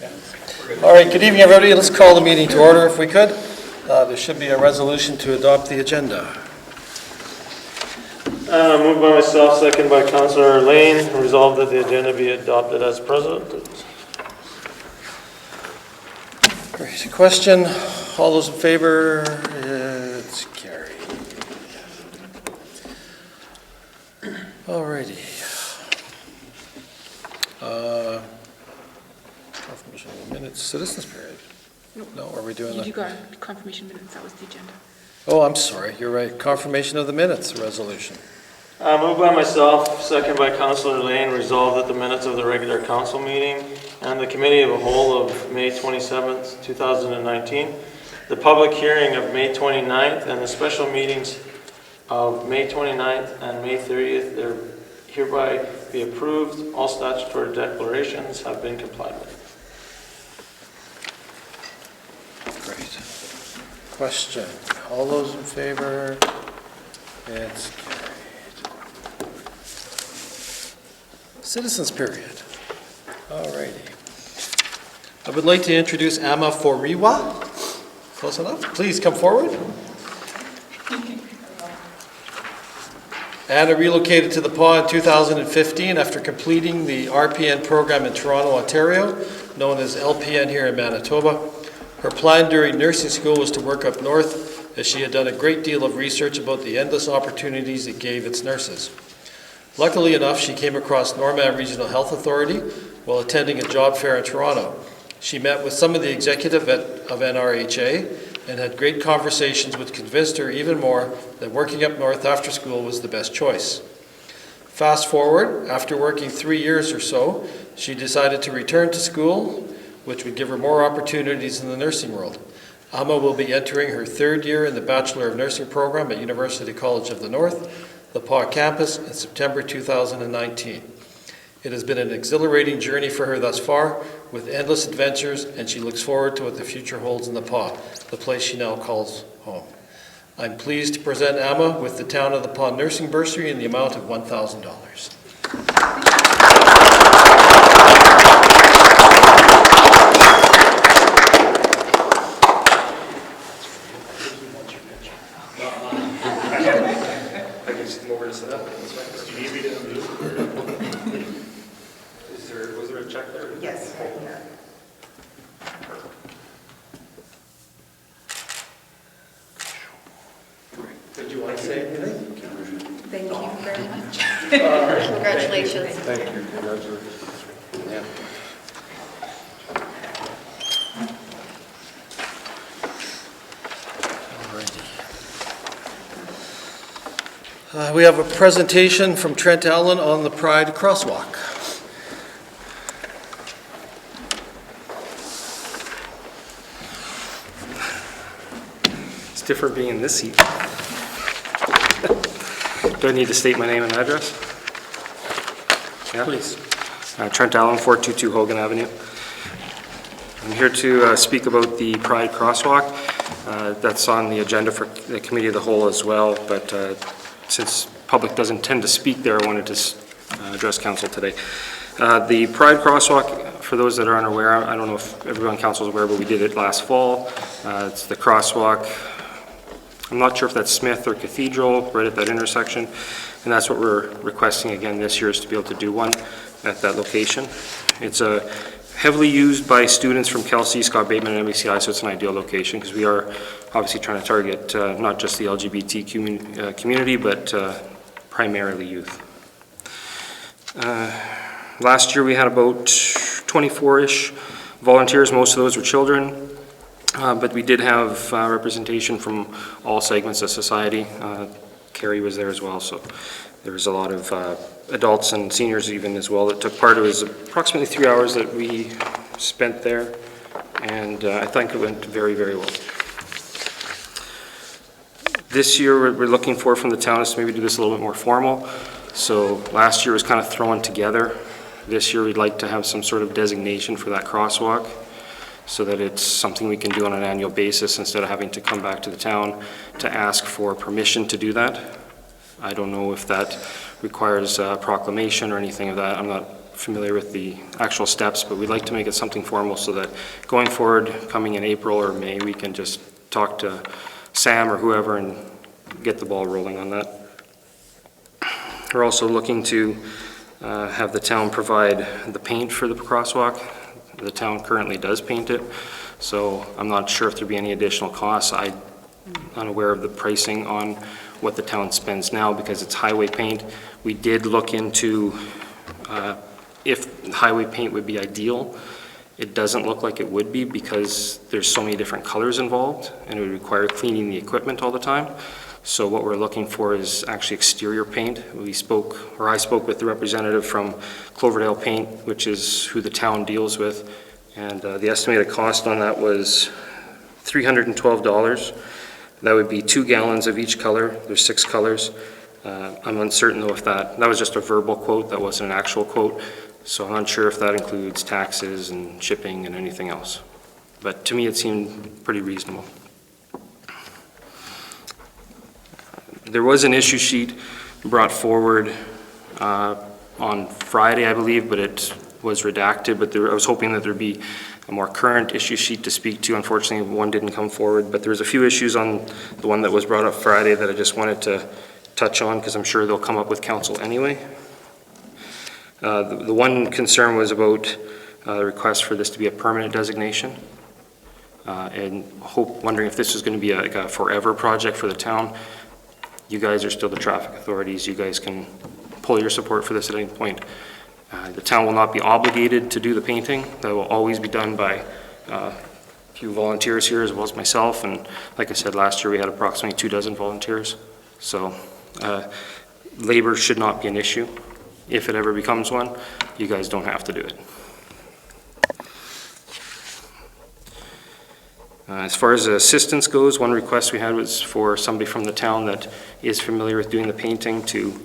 All right, good evening, everybody. Let's call the meeting to order if we could. There should be a resolution to adopt the agenda. Moved by myself, second by Councillor Lane. Resolved that the agenda be adopted as presented. Great. Question, all those in favor? It's carried. All righty. Confirmation of the minutes, citizens period. No, are we doing that? You got confirmation minutes, that was the agenda. Oh, I'm sorry, you're right. Confirmation of the minutes resolution. Moved by myself, second by Councillor Lane. Resolved that the minutes of the regular council meeting and the committee of a whole of May 27th, 2019, the public hearing of May 29th, and the special meetings of May 29th and May 30th, they're hereby be approved. All statutory declarations have been complied with. Great. Question, all those in favor? It's carried. Citizens period. All righty. I would like to introduce Amma Foriwa. Close enough? Please come forward. Anna relocated to the PAW in 2015 after completing the RPN program in Toronto, Ontario, known as LPN here in Manitoba. Her plan during nursing school was to work up north, as she had done a great deal of research about the endless opportunities it gave its nurses. Luckily enough, she came across Norman Regional Health Authority while attending a job fair in Toronto. She met with some of the executive of NRHA and had great conversations which convinced her even more that working up north after school was the best choice. Fast forward, after working 3 years or so, she decided to return to school, which would give her more opportunities in the nursing world. Amma will be entering her 3rd year in the Bachelor of Nursing program at University College of the North, the PAW campus, in September 2019. It has been an exhilarating journey for her thus far, with endless adventures, and she looks forward to what the future holds in the PAW, the place she now calls home. I'm pleased to present Amma with the Town of the PAW Nursing Bursary in the amount of $1,000. Was there a check there? Yes, right here. Did you want to say anything? Thank you very much. Congratulations. Thank you. Congratulations. Yeah. We have a presentation from Trent Allen on the Pride Crosswalk. It's different being in this seat. Do I need to state my name and address? Yeah? Please. Trent Allen, 422 Hogan Avenue. I'm here to speak about the Pride Crosswalk. That's on the agenda for the Committee of the Whole as well, but since public doesn't tend to speak there, I wanted to address council today. The Pride Crosswalk, for those that are unaware, I don't know if everyone on council is aware, but we did it last fall. It's the crosswalk, I'm not sure if that's Smith or Cathedral, right at that intersection, and that's what we're requesting again this year, is to be able to do one at that location. It's heavily used by students from Kelsey, Scott Bateman, and MBCI, so it's an ideal location because we are obviously trying to target not just the LGBT community, but primarily youth. Last year we had about 24-ish volunteers. Most of those were children, but we did have representation from all segments of society. Carrie was there as well, so there was a lot of adults and seniors even as well that took part. It was approximately 3 hours that we spent there, and I think it went very, very well. This year we're looking for from the town is to maybe do this a little bit more formal. So last year was kind of thrown together. This year we'd like to have some sort of designation for that crosswalk so that it's something we can do on an annual basis instead of having to come back to the town to ask for permission to do that. I don't know if that requires a proclamation or anything of that. I'm not familiar with the actual steps, but we'd like to make it something formal so that going forward, coming in April or May, we can just talk to Sam or whoever and get the ball rolling on that. We're also looking to have the town provide the paint for the crosswalk. The town currently does paint it, so I'm not sure if there'd be any additional costs. I'm unaware of the pricing on what the town spends now because it's highway paint. We did look into if highway paint would be ideal. It doesn't look like it would be because there's so many different colors involved and it would require cleaning the equipment all the time. So what we're looking for is actually exterior paint. I spoke with the representative from Cloverdale Paint, which is who the town deals with, and the estimated cost on that was $312. That would be 2 gallons of each color. There's 6 colors. I'm uncertain though if that was just a verbal quote, that wasn't an actual quote, so I'm unsure if that includes taxes and shipping and anything else. But to me it seemed pretty reasonable. There was an issue sheet brought forward on Friday, I believe, but it was redacted, but I was hoping that there'd be a more current issue sheet to speak to. Unfortunately, one didn't come forward, but there was a few issues on the one that was brought up Friday that I just wanted to touch on because I'm sure they'll come up with council anyway. The one concern was about the request for this to be a permanent designation and wondering if this was going to be like a forever project for the town. You guys are still the traffic authorities. You guys can pull your support for this at any point. The town will not be obligated to do the painting. That will always be done by a few volunteers here as well as myself. And like I said, last year we had approximately 24 volunteers. So labor should not be an issue. If it ever becomes one, you guys don't have to do it. As far as assistance goes, one request we had was for somebody from the town that is familiar with doing the painting to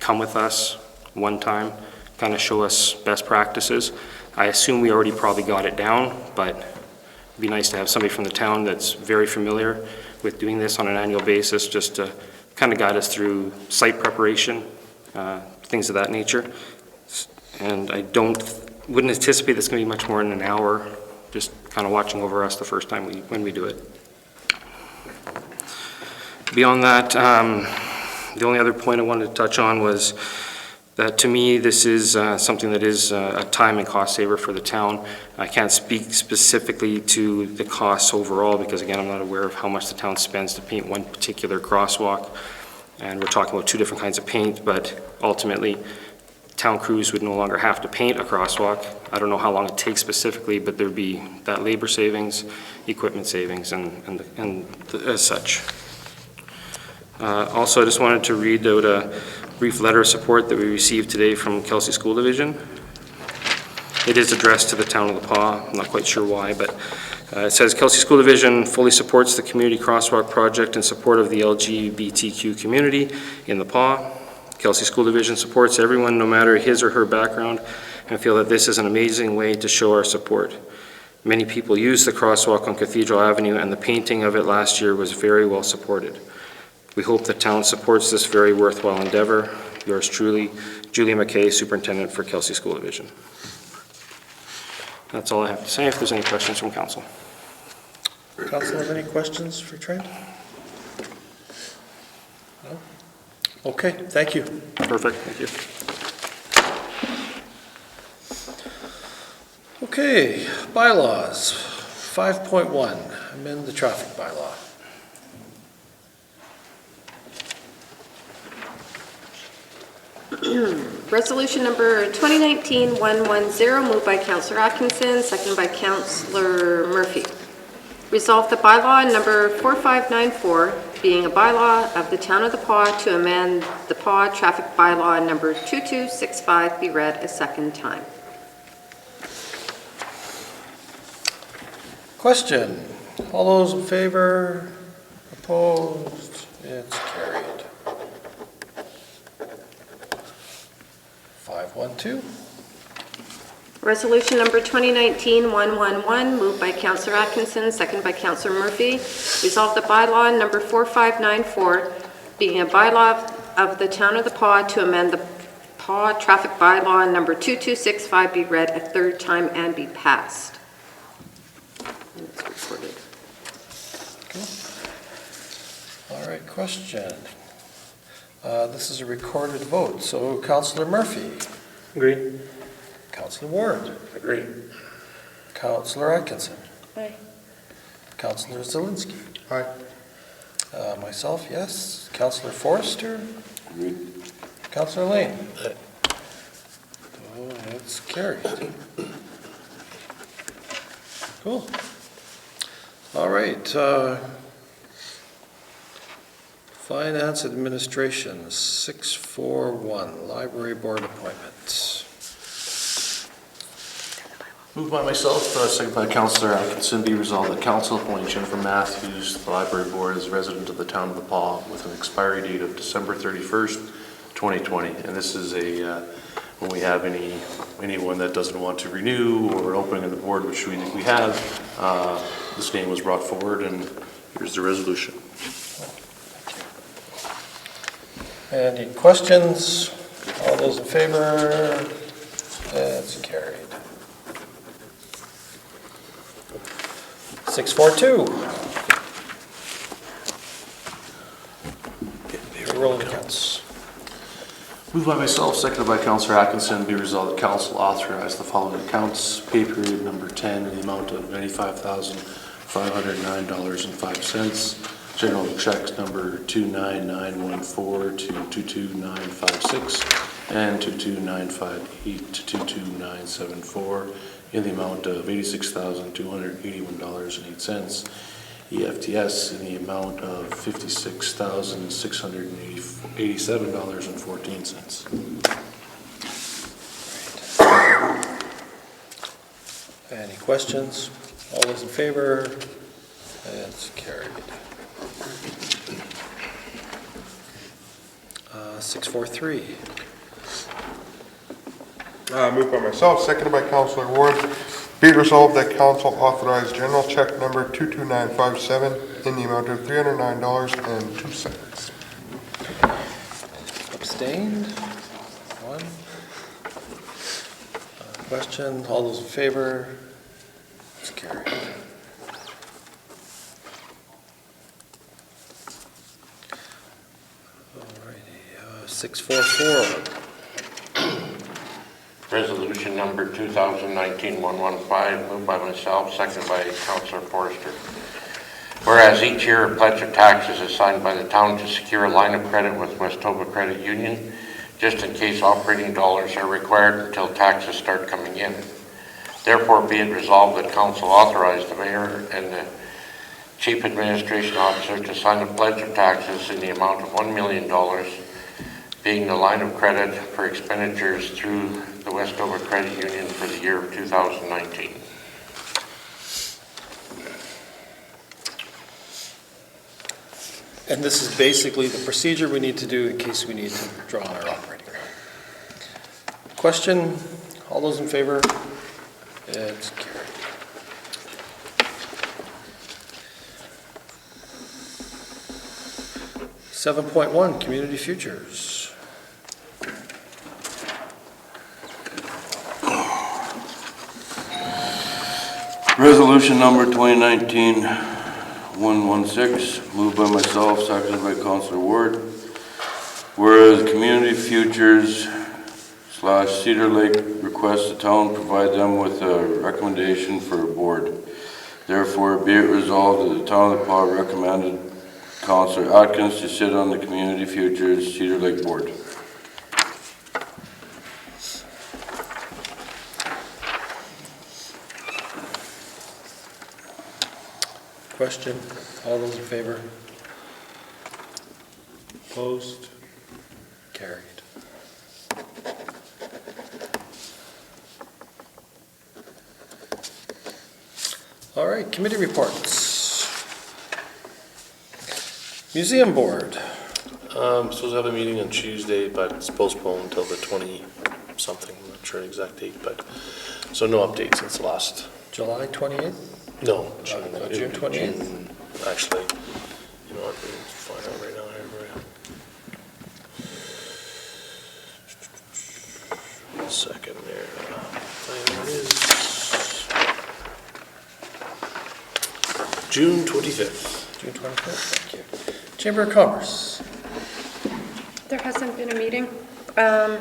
come with us one time, kind of show us best practices. I assume we already probably got it down, but it'd be nice to have somebody from the town that's very familiar with doing this on an annual basis, just to kind of guide us through site preparation, things of that nature. And I wouldn't anticipate it's going to be much more than an hour, just kind of watching over us the first time when we do it. Beyond that, the only other point I wanted to touch on was that to me this is something that is a time and cost saver for the town. I can't speak specifically to the costs overall because again I'm not aware of how much the town spends to paint one particular crosswalk, and we're talking about 2 different kinds of paint, but ultimately town crews would no longer have to paint a crosswalk. I don't know how long it takes specifically, but there'd be that labor savings, equipment savings, and as such. Also, I just wanted to read out a brief letter of support that we received today from Kelsey School Division. It is addressed to the town of the Pas. I'm not quite sure why, but it says, Kelsey School Division fully supports the community crosswalk project in support of the LGBTQ community in the Pas. Kelsey School Division supports everyone no matter his or her background and feel that this is an amazing way to show our support. Many people use the crosswalk on Cathedral Avenue and the painting of it last year was very well supported. We hope the town supports this very worthwhile endeavor. Yours truly, Julie McKay, Superintendent for Kelsey School Division. That's all I have to say. If there's any questions from council. Council have any questions for Trent? No? Okay, thank you. Perfect, thank you. Okay, bylaws. 5.1, amend the traffic bylaw. Resolution number 2019-110, moved by Councillor Atkinson, seconded by Councillor Murphy. Resolve the bylaw number 4594, being a bylaw of the Town of the Pas to amend the Pas traffic bylaw number 2265, be read a second time. Question. All those in favor? Opposed? It's carried. 512. Resolution number 2019-111, moved by Councillor Atkinson, seconded by Councillor Murphy. Resolve the bylaw number 4594, being a bylaw of the Town of the Pas to amend the PAW traffic bylaw number 2265 be read a third time and be passed. And it's recorded. All right, question. This is a recorded vote, so Councillor Murphy. Agree. Councillor Ward. Agree. Councillor Atkinson. Aye. Councillor Zelinski. Aye. Myself, yes. Councillor Forrester. Agreed. Councillor Lane. Oh, it's carried. Cool. All right. Finance Administration, 641, Library Board appointments. Moved by myself, second by Councillor Atkinson, be resolved that council appoint Jennifer Matthews to the library board as a resident of the town of the Paw with an expiry date of December 31st, 2020. And this is when we have anyone that doesn't want to renew or opening in the board, which we have, this name was brought forward, and here's the resolution. Any questions? All those in favor? That's carried. 642. Payroll accounts. Moved by myself, seconded by Councillor Atkinson, be resolved that council authorize the following accounts. Pay period number 10 in the amount of $95,509.05. General checks number 29914 to 22956 and 22958 to 22974 in the amount of $86,281.08. EFTS in the amount of $56,687.14. Any questions? All those in favor? That's carried. 643. Moved by myself, seconded by Councillor Ward. Be it resolved that council authorize general check number 22957 in the amount of $309.02. Abstained? One. Question? All those in favor? It's carried. Alrighty, 644. Resolution number 2019-115, moved by myself, seconded by Councillor Forrester. Whereas each year a pledge of taxes is signed by the town to secure a line of credit with Westover Credit Union, just in case operating dollars are required until taxes start coming in. Therefore, be it resolved that council authorize the mayor and the chief administration officer to sign a pledge of taxes in the amount of $1 million, being the line of credit for expenditures through the Westover Credit Union for the year of 2019. And this is basically the procedure we need to do in case we need to draw on our operating line. Question? All those in favor? It's carried. .1 Community Futures. Resolution number 2019-116, moved by myself, seconded by Councillor Ward. Whereas Community Futures / Cedar Lake requests the town provide them with a recommendation for a board. Therefore, be it resolved that the town of the Paw recommended Councillor Atkins to sit on the Community Futures Cedar Lake Board. Question? All those in favor? Opposed? Carried. All right, committee reports. Museum Board. Supposed to have a meeting on Tuesday, but it's postponed until the 20-something, I'm not sure the exact date, but, so no update since the last. July 28th? No, June it would be 28th? June, actually, you know what, we'll find out right now. June 25th. June 25th, thank you. Chamber of Commerce. There hasn't been a meeting. I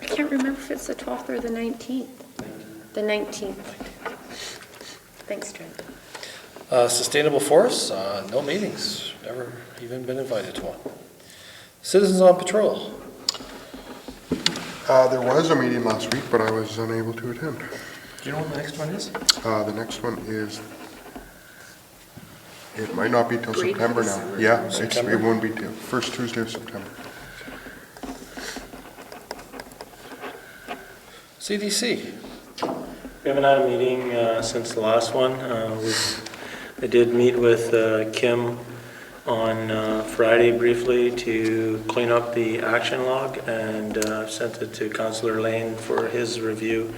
can't remember if it's the 12th or the 19th. The 19th. Thanks, Trent. Sustainable Forests, no meetings, never even been invited to one. Citizens on Patrol. There was a meeting last week, but I was unable to attend. Do you know what the next one is? The next one is, it might not be till Break September now. December. Yeah, September? it won't be till first Tuesday of September. CDC. We haven't had a meeting since the last one. I did meet with Kim on Friday briefly to clean up the action log and sent it to Councillor Lane for his review.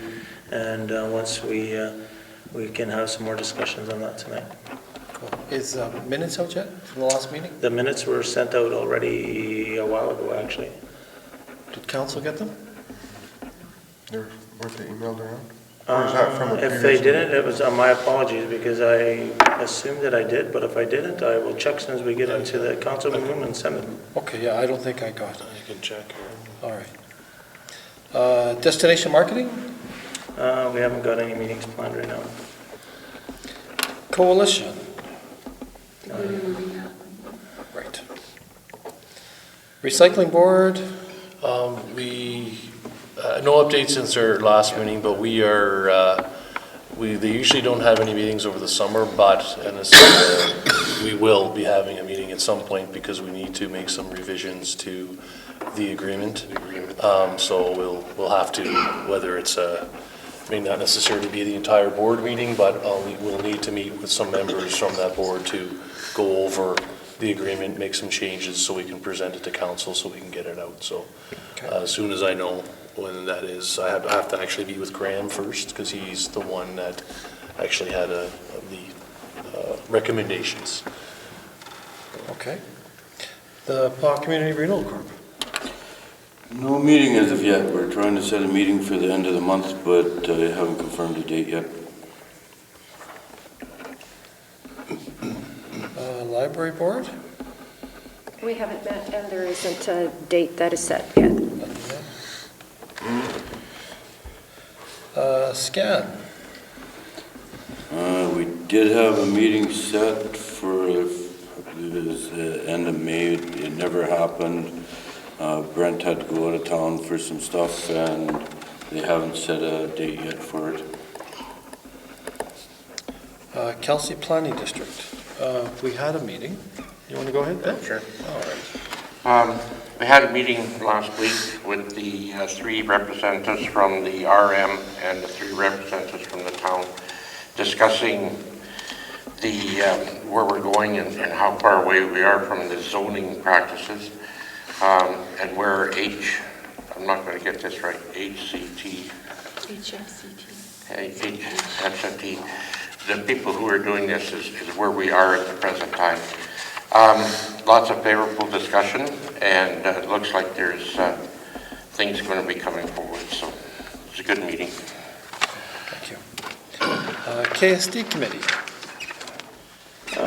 And once we can have some more discussions on that tonight. Cool. Is minutes out yet from the last meeting? The minutes were sent out already a while ago, actually. Did council get them? Weren't they emailed around? Or is that from a If they previous didn't, it was my apologies, because I assumed that I did, but if I didn't, I will check as soon as we get into the council room and send it. Okay, yeah, I don't think I got it. You can check. All right. Destination marketing? We haven't got any meetings planned right now. Coalition. We're moving that. Right. Recycling board. No updates since our last meeting, but we are, they usually don't have any meetings over the summer, we will be having a meeting at some point because we need to make some revisions to the agreement. So we'll have to, whether it's may not necessarily be the entire board meeting, but we'll need to meet with some members from that board to go over the agreement, make some changes so we can present it to council so we can get it out. So as soon as I know when that is, I have to actually be with Graham first because he's the one that actually had the recommendations. Okay. The PAW Community Renewal Corp. No meeting as of yet. We're trying to set a meeting for the end of the month, but I haven't confirmed a date yet. Library board. We haven't met, and there isn't a date that is set yet. Scan. We did have a meeting set for, it was the end of May. It never happened. Brent had to go out of town for some stuff, and they haven't set a date yet for it. Kelsey Planning District. We had a meeting. You want to go ahead, Ben? Sure. All right. We had a meeting last week with the 3 representatives from the RM and the 3 representatives from the town discussing the where we're going and how far away we are from the zoning practices and where I'm not going to get this right, HFCT, the people who are doing this is where we are at the present time. Lots of favorable discussion, and it looks like there's things going to be coming forward, so it's a good meeting. Thank you. KSD Committee.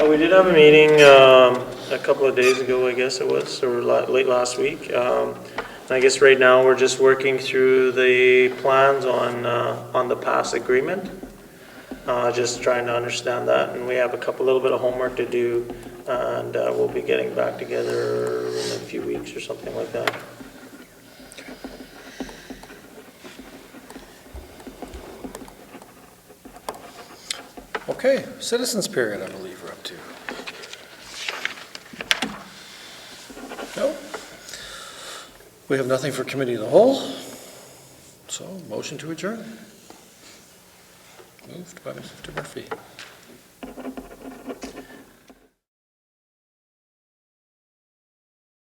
We did have a meeting a couple of days ago, I guess it was, or late last week. I guess right now we're just working through the plans on the PASS agreement. Just trying to understand that, and we have a little bit of homework to do, and we'll be getting back together in a few weeks or something like that. Okay, citizens period, I believe we're up to. No? We have nothing for committee of the whole, so motion to adjourn. Moved by Mr. Murphy.